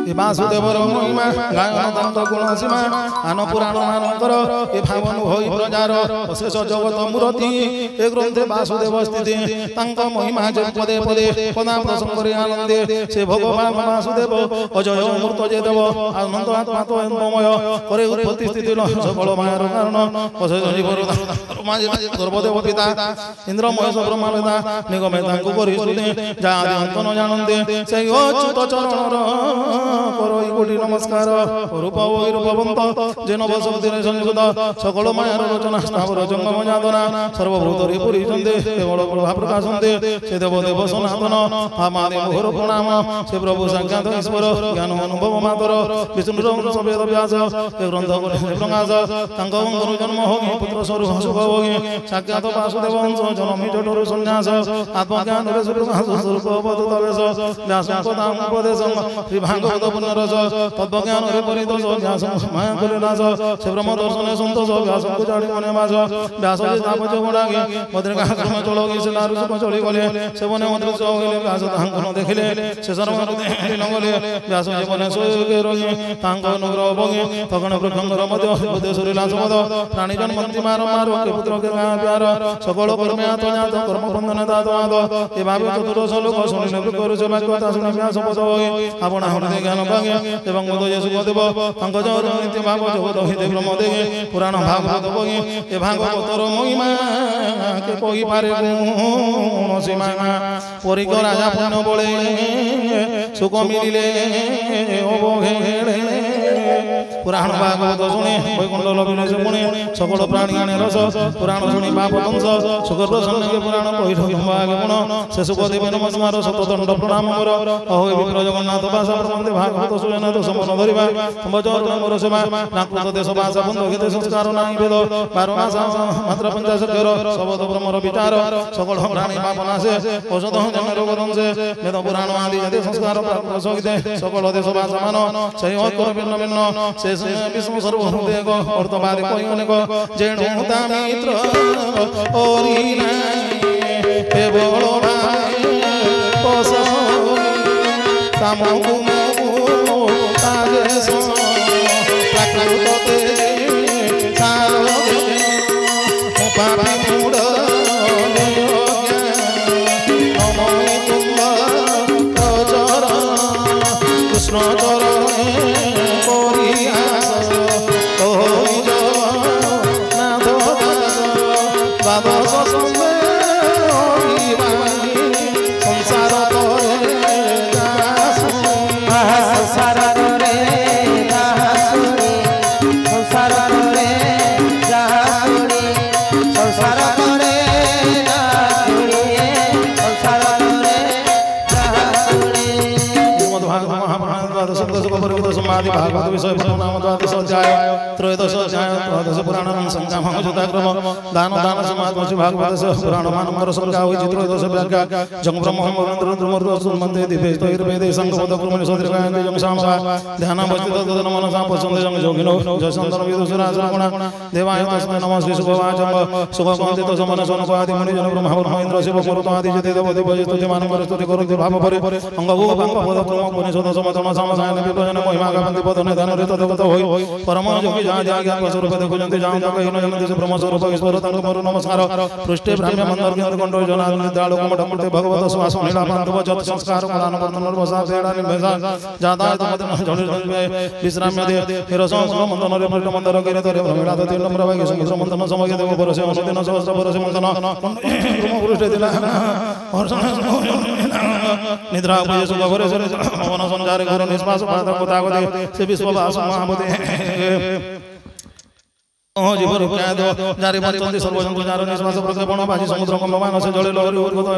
এ ଏ ବାସୁଦେବର ମହିମା ଗାୟନ ତାଙ୍କ ଗୁଣ ସୀମା ଆନ ପୁରାଣ ମାନଙ୍କର ଏ ଭାବନ ହୋଇ ପ୍ରଜାର ଅଶେଷ ଜଗତ ମୂରତି ଏ ଗ୍ରନ୍ଥେ ବାସୁଦେବ ସ୍ଥିତି ତାଙ୍କ ମହିମା ଯେ ପଦେ ପଦେ ପଦା ପ୍ରସଙ୍ଗରେ ଆନନ୍ଦେ ସେ ଭଗବାନ ବାସୁଦେବ ଅଜୟ ଅମୃତ ଯେ ଦେବ ଆନନ୍ଦ ଆତ୍ମା ତ ମୟ করে উৎপত্তি স্থিতি সকল মায়ার কারণ অশেষ জীবর সর্বদেব পিতা ইন্দ্র মহেশ ব্রহ্মা বেদা নিগমে তাঙ্কু করি স্তুতি যা আদি অন্ত ন জানন্তে সেই অচ্যুত চরণর করই কোটি নমস্কার রূপ ওই রূপবন্ত যে নবশক্তিরে সংযুক্ত সকল মায়ার রচনা স্থাবর জঙ্গম যাতনা সর্বভূতরে পরিচন্দে কেবল প্রভা প্রকাশন্তে সে দেবদেব সনাতন আমাদে মোহর প্রণাম সে প্রভু সাক্ষাৎ ঈশ্বর জ্ঞান অনুভব মাতর বিষ্ণুর বেদ ব্যাস ଏ ଗ୍ରନ୍ଥ ପ୍ରକାଶ ତାଙ୍କ ଅଙ୍ଗରୁ ଜନ୍ମ ହୋଇ ପୁତ୍ର ସ୍ୱରୂପ ସୁଖ ଭୋଗୀ ସାକ୍ଷାତ ବାସୁଦେବ ଅଂଶ ଜନମୀ ଜଠରୁ ସନ୍ନ୍ୟାସ ଆତ୍ମଜ୍ଞାନରେ ସୁପ୍ରକାଶ ସ୍ୱରୂପ ଅବଧୂତ ବେଶ ବ୍ୟାସଙ୍କ ତାଙ୍କ ଉପଦେଶ ଶ୍ରୀ ଭାଗବତ ପୁଣ୍ୟରସ ତତ୍ତ୍ୱଜ୍ଞାନରେ ପରିତୋଷ ବ୍ୟାସ ମାୟା କୁଲେ ନାଶ ସେ ବ୍ରହ୍ମ ଦର୍ଶନେ ସନ୍ତୋଷ ବ୍ୟାସଙ୍କୁ ଜାଣି ମନେ ମାସ ବ୍ୟାସ ଯେ ତାପଜ ଗୁଣାଗି ବଦ୍ରିକା କ୍ରମ ଚଳଗି ସେ ନାରୁ ସୁଖ ଚଳି ଗଲେ ସେ ବନେ ଅଦୃଶ୍ୟ ହୋଇଲେ ବ୍ୟାସ ତାଙ୍କୁ ନ ଦେଖିଲେ ସେ ସର୍ବାରୁ ନ ଗଲେ ବ୍ୟାସ ଜୀବନେ ଶୋକେ ରହି ତାଙ୍କ ଅନୁଗ୍ରହ ଭୋଗୀ তখন প্রখঙ্গর মধ্য উদ্দেশ্যরে লাশপদ প্রাণী জন্মন্তি মার মার কে পুত্র কে গাঁ প্যার সকল কর্মে আত্মজাত কর্ম বন্ধনে দাত আদ এভাবে চতুর্দশ লোক শুনিলে করুছে বাক্যতা শুনি ব্যাস পদ হয়ে আপনা হৃদয় জ্ঞান ভাঙে এবং মদ যে সুখদেব তাঙ্ক জর নীতি ভাব জগত হইতে ব্রহ্ম দেগে পুরাণ ভাগবত বহি এ ভাগবতর মহিমা কে কহি পারে গুণ সীমা পরিক রাজা পুণ্য বলে সুখ মিলিলে অবহেলে পুরাণ ভাগবত শুনে বৈকুণ্ঠ লভিলে সে পুণে সকল প্রাণী আনে রস পুরাণ শুনি পাপ ধ্বংস সুখ প্রসন্নকে পুরাণ কহিল ভাগে গুণ সে সুখ দেবে নমস্কার শতদণ্ড প্রণাম কর অহৈ বিপ্র জগন্নাথ বাসা প্রবন্ধে ভাগবত শুনে তো সমন ধরিবা বচর মোর সেবা নাকৃত দেশ বাসা বন্ধ গীতে সংস্কার নাই বেদ 12 মাস মাত্র 50 শবদ ব্রহ্মর বিচার সকল প্রাণী পাপ নাশে ঔষধ জন রোগ ধ্বংসে বেদ পুরাণ আদি যতে সংস্কার প্রাপ্ত সহিতে সকল দেশ বাসা মান সেই অকর ভিন্ন ভিন্ন শেষ বিষ্ণু সর্বভূতে অর্থবাদী কই অনেক যেণু তা মিত্র ওরিনা কেবল ভাই তামকু তাজে প্রাকৃততে সারদে পাপি মূঢ় কৃষ্ণ চরণ भागवत विषय नाम द्वादश अध्याय त्रयोदश अध्याय द्वादश पुराण संग्राम युद्धाक्रम दान दान समात्म भागवत पुराण मानवर संज्ञा हुई त्रयोदश व्याख्या जंग ब्रह्म मंदे दिव्य तैर्वेदे संगपद क्रमणे सदृगायन्ते जंग सामसा ध्यान अवस्थित तदन मनसा पसंद जंग जोगिनो जसंदन विदुसुरा श्रवण देवाय तस्मै नमः श्री सुखवाचम सुखवन्दित समन सोनक आदि मुनि जन ब्रह्म महेन्द्र शिव पुरुत आदि जते देव दिव्य स्तुति मानवर स्तुति करन्ते भाव परे अंगो अंग पद क्रम पुनिषद समतन समासायन विभजन महिमा गावन्ति पदने धन ऋत देवत होई परम योगी जा जाज्ञा स्वरूप देखुजन्ति जां तक हिन जनन्ति से ब्रह्म स्वरूप ईश्वर तंग मरु नमस्कार पृष्ठे ब्राह्मण मंदर केंद्र कंडो जनाल दाळो कमठ मूर्ति भगवत सुवास लीला पांतव जत संस्कार कुलान वर्तन वसा देडा निमेजा जादा तमदन जणि विश्राम्य दे हिरस मंदन रे मृत मंदर केरे तरे भ्रमणा दते नम्र भाग्य समुद्र मंदन समय देव परसे अनुदिन सहस्र परसे मंदन ब्रह्म पृष्ठे दिला हर्षण निद्रा भय सुख भरे मन संचार घर निश्वास पाद कोतागते से विश्ववास महामते जीवन प्याद जारी मंचंती सर्वजन जार निश्वास प्रकल्पण भाजी समुद्र कम्पमान से जले लहरी उर्गत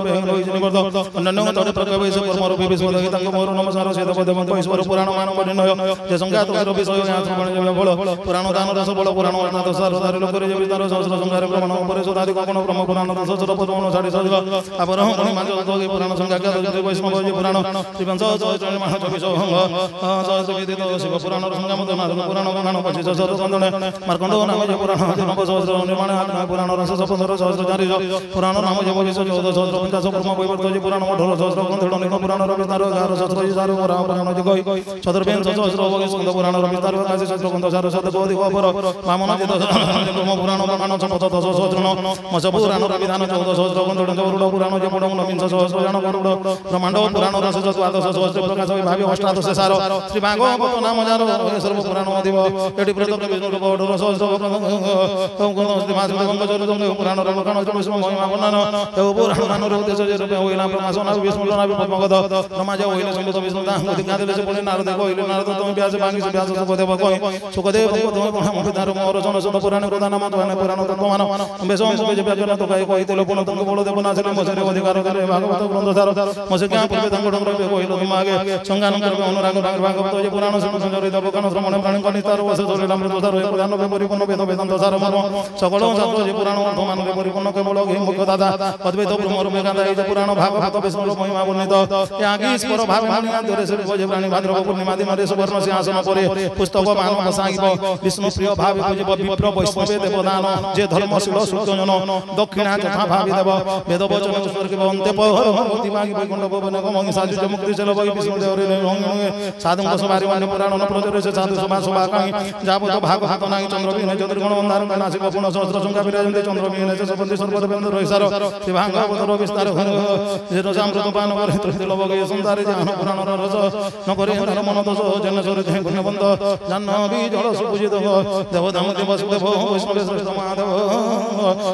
निवर्त अन्य तटे प्रकल्प कर्म रूपी विश्वदगी तंग मोर नमस्कार से देवदेव ईश्वर पुराण मान निर्णय जे संज्ञात विषय आत्मण फल पुराण दान रस बल पुराण वर्णत सारधारी लोक जे विचार सहस्र संहार ब्रह्मण परिशोधादि कोण ब्रह्म पुराण सहस्र पद्मन साड़ी सजल अपरह मांजोगी पुराण संज्ञा वैष्णव पुराण श्रीवंश सहस्र मान 24 अंग सहस्र विदित शिव पुराण संज्ञा मत पुराण पुराण 25 सहस्र कंदने मार्कंड যে পুরাণ জনক সহস্র নির্মাণ আত্মা পুরাণ রস 15 সহস্র জারি পুরাণ নাম যে 14 সহস্র 50 ব্রহ্ম বৈবর্ত যে পুরাণ 18 সহস্র গ্রন্থ নির্মাণ পুরাণ বিস্তার 11 সহস্র জারি পুরাণ যে কই 14 সহস্র বগে স্কন্দ পুরাণ বিস্তার 21 সহস্র গ্রন্থ 4 সহস্র অধিক অপর বামন যে ব্রহ্ম পুরাণ পুরাণ 10 সহস্র মৎস্য পুরাণ বিধান 14 সহস্র গ্রন্থ গরুড পুরাণ যে পুরাণ 19 সহস্র জান গরুড ব্রহ্মাণ্ড পুরাণ রস 14 সহস্র প্রকাশ ভাবি অষ্টাদশ সার শ্রী ভাগবত নাম যার সর্ব পুরাণ দিব এটি প্রত্যেক বিষ্ণু রূপ 18 সহস্র শ্রী মাস পুরাণ রমকান বিষ্ণু মহিমা বর্ণনা দেব পুরাণ উদ্দেশ্য যে রূপে হইলাম প্রমাসনা বিষ্ণু নামে পদ্মগত নমাজ হইলে সম্ভূত বিষ্ণু দান অধিকার দিলে পুনে নারদ কইলে নারদ তুমি ব্যাস ভাঙি ব্যাস সুখদেব কই সুখদেব তুমি পুরাণ বিধার মোর জনসদ পুরাণ প্রদান নাম তোনে পুরাণ তত্ত্বমান বেশম যে ব্যাজন তো কই কইতেল পুন তঙ্গ বল দেব না ছিল মসরে অধিকার করে ভাগবত গ্রন্থ সার মসে জ্ঞান পূর্বে তঙ্গ ডঙ্গর কইল তুমি আগে সংজ্ঞান করবে অনুরাগ ভাগবত যে পুরাণ সঞ্জরিত বকান শ্রমণ প্রাণ কনিতার বসে ধরে নাম প্রচার হয়ে প্রধান পরিপূর্ণ বেদ বেদান্ত সার মর্ম সকল শাস্ত্র যে পুরাণ অর্থমান পরিপূর্ণ কেবল মুখ্য দাদা অদ্বৈত ব্রহ্মরূপে গাদা এই যে পুরাণ ভাগবত বিষ্ণু মহিমা বর্ণিত এ আগে স্পর ভাবে মানিয়া ধরে সে যে প্রাণী ভাদ্রব পূর্ণিমা দিন রে সুবর্ণ সিংহাসন পরে পুস্তক মানব সাহিব বিষ্ণু প্রিয় ভাবে পূজিব বিপ্র বৈষ্ণবে দেবদান যে ধর্মশীল সুজন দক্ষিণা যথা ভাবি দেব বেদ বচন স্বর্গে বন্তে পহর মতি মাগি বৈকুণ্ঠ ভবনে গমং সাজু মুক্তি চল বৈ বিষ্ণু দেবরে রঙ্গে সাধু সবারি মানে পুরাণ প্রচারে সে সাধু সভা সভা কাই যাবত ভাগবত নাই চন্দ্রবিহীন চতুর্গুণ বন্ধার নাসিক পুণ্য সহস্র সংখ্যা বিরাজন্তে চন্দ্রবিহীন সপন্তি সর্বদেবেন্দ্র রহিসার শ্রী ভাগবতর বিস্তার যে রসামৃত পান করে ত্রিল বগে সুন্দর জান পুরাণর রস নকরে তার মন দোষ জন্য সরে গুণবন্ত জাহ্নবী জল সুপূজিত দেবদাম দেব সুদেব বৈষ্ণবে শ্রেষ্ঠ মহাদেব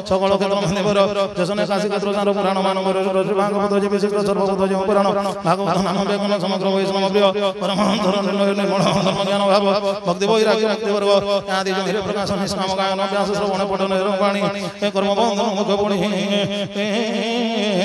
সকল ক্ষেত্র দেবর যশনে কাশী ক্ষেত্র যার পুরাণ মানবর শ্রী ভাগবত যে বিশিষ্ট সর্বভূত যে পুরাণ ভাগবত নাম বেগুন সমগ্র বৈষ্ণব প্রিয় পরমহংসর নির্মল ধর্ম জ্ঞান ভাব ভক্তি বৈরাগ্য ভক্তিবর্গ আদি জমির প্রকাশ নিষ্কাম গায়ন ব্যাস শ্রবণ পঠন বাণী কর্মবন্ধন মুখ বণী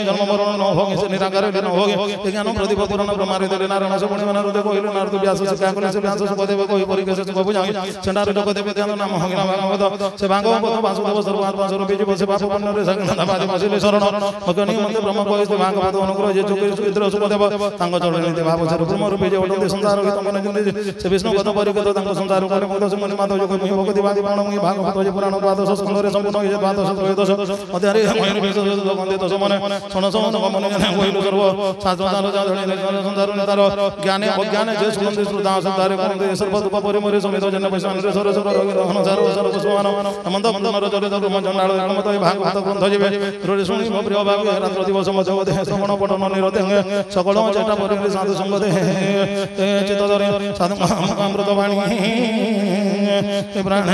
জন্ম মরণ ন ভোগে সে নিরাকারে ন ভোগে জ্ঞান প্রদীপ পুরাণ ব্রহ্মারে দিলে নারায়ণ সে বণী নারদ কইল নারদ ব্যাস শিক্ষা কলে সে ব্যাস সুখদেব কই পরিকেশ সুখ বুঝাই চন্ডার লোকদেব ধ্যান নাম হগিনা ভাগবত সে ভাগবত বাসুদেব সর্বাত্মা স্বরূপে যে বসে বাপ পুণ্যরে সগনা বাদে বসিলে শরণ মগনি মন্ত্র ব্রহ্ম কই সে ভাগবত অনুগ্রহ যে চোখে সুইদ্র সুখদেব তাঙ্গ চরণে ভাব স্বরূপ ব্রহ্মরূপে যে অটন্তে সংসার হিত মনে জিন্দে সে বিষ্ণু গত পরিগত তাঙ্গ সংসার করে মুক্ত সে মনি মাধব যোগ মুহি ভগতি বাদি বাণ মুহি ভাগবত যে পুরাণ দ্বাদশ স্কন্ধরে সম্পূর্ণ হইছে দ্বাদশ ত্রয়োদশ অধ্যায়ে মহির বিশেষ গন্ধিত সমনে শোন শোন মনে জ্ঞান হইল সর্ব শাস্ত্র জানো জানে সংসার নেতার জ্ঞানে অজ্ঞানে যে শুনতে শ্রদ্ধা সংসারে করতে সর্ব দুঃখ পরিমরি সমিত জন্য বৈষ্ণব সর সর রোগী অনুসার সর কুসুমান অনন্ত মন্দর জলে তব মঞ্জনাল একমত ভাগবত গ্রন্থ জিবে রোড়ি শুনি প্রিয় ভাবে রাত্র দিবস মজব দেহ শ্রবণ পঠন নিরতে সকল চেষ্টা পরিমরি সাধু সঙ্গ দেহ চিত্ত ধরে সাধু অমৃত বাণী প্রাণ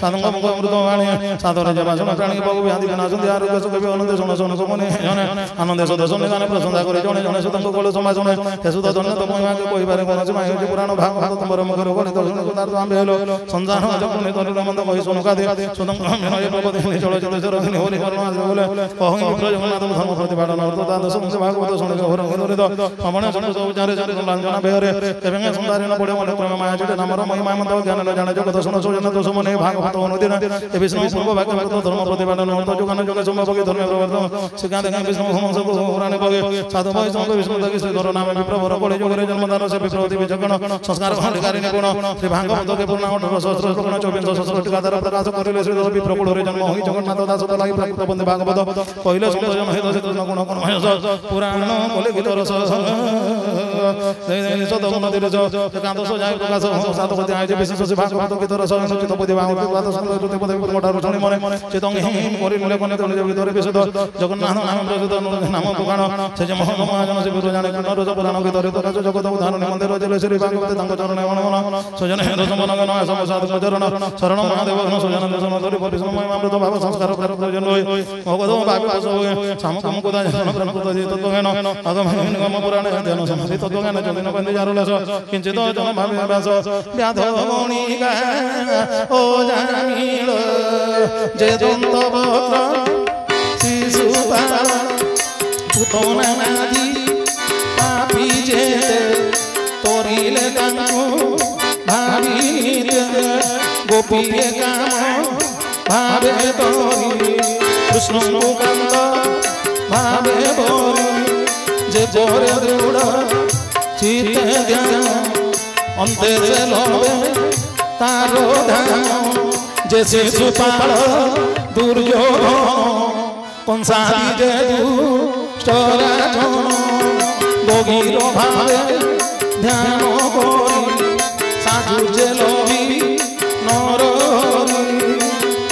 সাধু অমৃত বাণী সাধুরে যে বাসন প্রাণী ভোগ ব্যাধি বিনাশন আরোগ্য সুখ আনন্দ শোন শোন মনে জনে আনন্দ সদস্য গানে প্রশংসা করে জনে জনে সুতঙ্গ কল সমাজনে হেসুত জন্য তো মহিমাকে কইবারে কোন সময় হচ্ছে পুরাণ ভাগবত তোমার মুখের উপরে দর্শন তার আমি হলো সঞ্জান যখন তরুণ মন্দ কই শোনকা দে সুতঙ্গ মেনয় প্রবদে চলে চলে চরণে হরি করুণ আজ বলে কহং বিপ্র জগন্নাথ ধর্ম প্রতিপাদন অর্থ দাদশ ভাগবত শুনে হরং হরি তো ভবনে শুনে সৌচারে চারে লাঞ্ছনা বেহরে এবং সুন্দরী ন পড়ে মনে ক্রমে মায়া চিতে নামর মহিমা মন্দ জ্ঞান জানে জগত শুন সৌজন্য দোষ মনে ভাগবত অনুদিন এ বিষ্ণু পূর্ব ভাগবত ধর্ম প্রতিপাদন অর্থ যোগান যোগ সম্ভবকে ধর্মে প্রবর্তন শিক্ষা দেখে বিষ্ণু হংস পুরাণে বগে সাধু বৈষ্ণব বিষ্ণু দেখি শ্রী ধর নামে বিপ্র বর পড়ে যোগরে জন্মদান সে বিপ্রতি বিচক্ষণ সংস্কার অধিকারী নিপুণ শ্রী ভাগবতকে পূর্ণ 18 সহস্র শ্লোকন 24 সহস্র টিকা দ্বারা প্রকাশ করিলে শ্রী ধর বিপ্র কুড়রে জন্ম হই জগন্নাথ দাস লাগি প্রাপ্ত বন্দে ভাগবত কহিলে সুন্দরজন হেত সে গুণ গুণ মহেশ পুরাণ বলে গীত রস সদগুণ দিরজ একাদশ যায় প্রকাশ সাধকতে আইছে বিশেষ সে ভাগবত গীত রস সচিত পদে ভাগবত সুন্দর রূপে পদে মোটা রচনী মনে চেতং হিম করিলে কোনে কোনে ভিতরে বিশুদ্ধ জগন্নাথ নাম প্রসিদ্ধ নাম পুরাণ সে যে মহাজন সে বিরু জানে কোন রজ পুরাণ ভিতরে তো কাজ জগত উদাহরণ মন্দির রচলে শ্রী ভাগবত তাঙ্গ চরণে মন মন সজনে রসমন গণ সম সাধু চরণ শরণ মহাদেব গণ সজন দর্শন ধরি পরিশ্রময় অমৃত ভাব সংস্কার কর প্রয়োজন হই ভগবত ভাবে বস হই সামকম কোদা জন ব্রহ্মপুত জি তত্ত্ব জ্ঞান আগম গম পুরাণ ধ্যান সমাধি তত্ত্ব জ্ঞান চলিন বন্দে জারুলাস কিঞ্চিত জন ভাবে ব্যাস ব্যাধ গণিকা ও জামিল যে দন্ত বক্র শিশুপাল পুতনাদি পাপি যেতে তরিলে তাঙ্কু ভাবিতে গোপীয়ে কাম ভাবে তরি কৃষ্ণ মুকান্ত ভাবে বরি যে পরে দৃঢ় চিতে জ্ঞান অন্তে যে লবে তার ধাম जे शिशुपाल दुर्योधन कंसारी जे दुष्ट राजन गोगीर भावे ध्यान करी साधु जे लोभी नर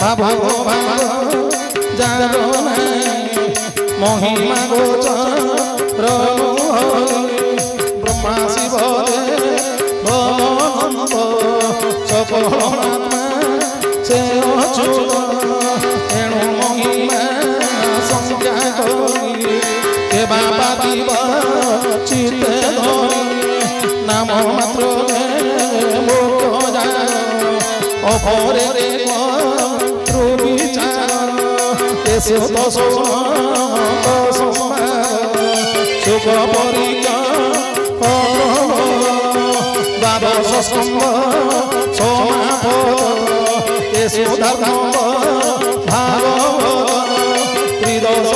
भाव जारो महिमा गोचर ब्रह्मा शिव भवनंद सकल आत्मा से अच्युत एणु महिमा संज्ञा करी के बाबा दिव चित्ते धरी नाम मात्र मोक्ष जाय अफरे विचार एसो तो सुख परिका द्वादश स्कंद समापद एसो धर्म भागवत त्रिदश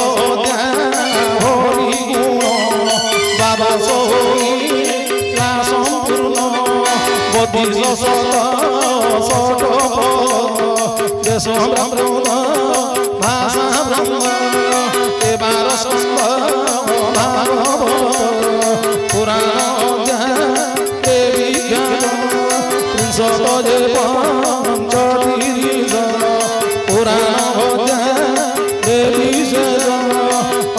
हरि गुण द्वादश संपूर्ण बत्तीस शत देश ब्रह्म भाषा ब्रह्म के 12 स्कंद भागवत पुराण के विज्ञान 300 पंचतीर्थ पुराण के विशेष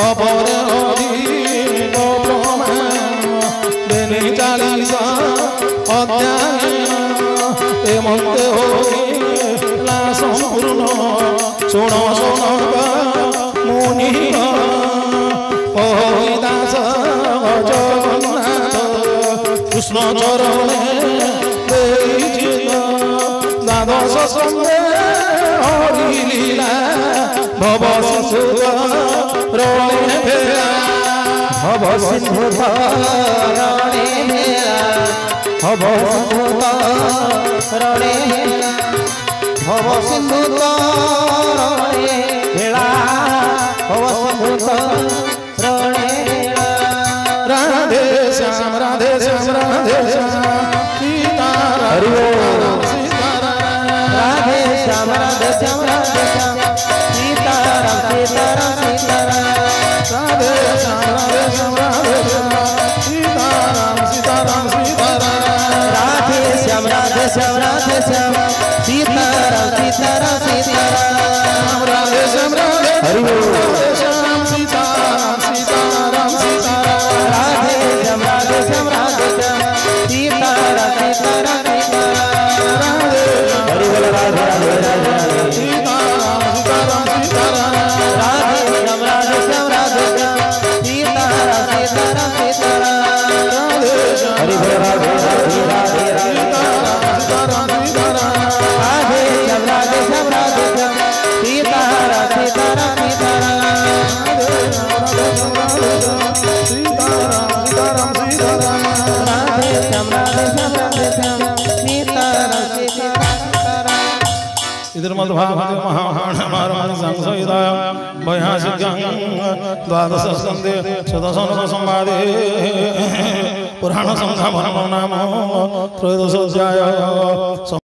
अपरे अधिक प्रमाण बेनी 40 अध्याय एमते होइला संपूर्ण सुनो सुनो मुनि दास जगन्नाथ कृष्ण चरणे द्वादश स्कंदे हरि लीला भव सुत रणे भेला भव सिंधु रणे भेला भव सिंधु रणे भव सिंधु रणे भेला भव सिंधु रणे राधे श्याम राधे श्याम राधे श्याम सीताराम सीताराम राधे श्याम राधे श्याम राधे श्याम सीताराम सीताराम सीताराम राधे श्याम राधे श्याम राधे श्याम सीताराम सीताराम सीताराम राधे श्याम राधे श्याम राधे श्याम सीताराम सीताराम सीताराम राधे श्याम राधे हरि राधे श्याम सीताराम सीताराम सीताराम राधे श्याम राधे श्याम राधे श्याम सीताराम सीताराम सीताराम हरि बोल राधे राधे राधे सीताराम सीताराम सीताराम राधे श्याम राधे श्याम राधे श्याम सीताराम सीताराम सीताराम हरि बोल राधे राधे राधे सीताराम सीताराम राधे श्याम राधे श्याम राधे श्याम सीताराम सीताराम सीताराम राधे श्याम राधे श्याम राधे श्याम सीताराम सीताराम इधर मध्भागवते महाभारत संहिता वैयासिक्यां द्वादश स्कंदे शतशनक संवादे पुराण संहिता नाम त्रयोदशोऽध्यायः।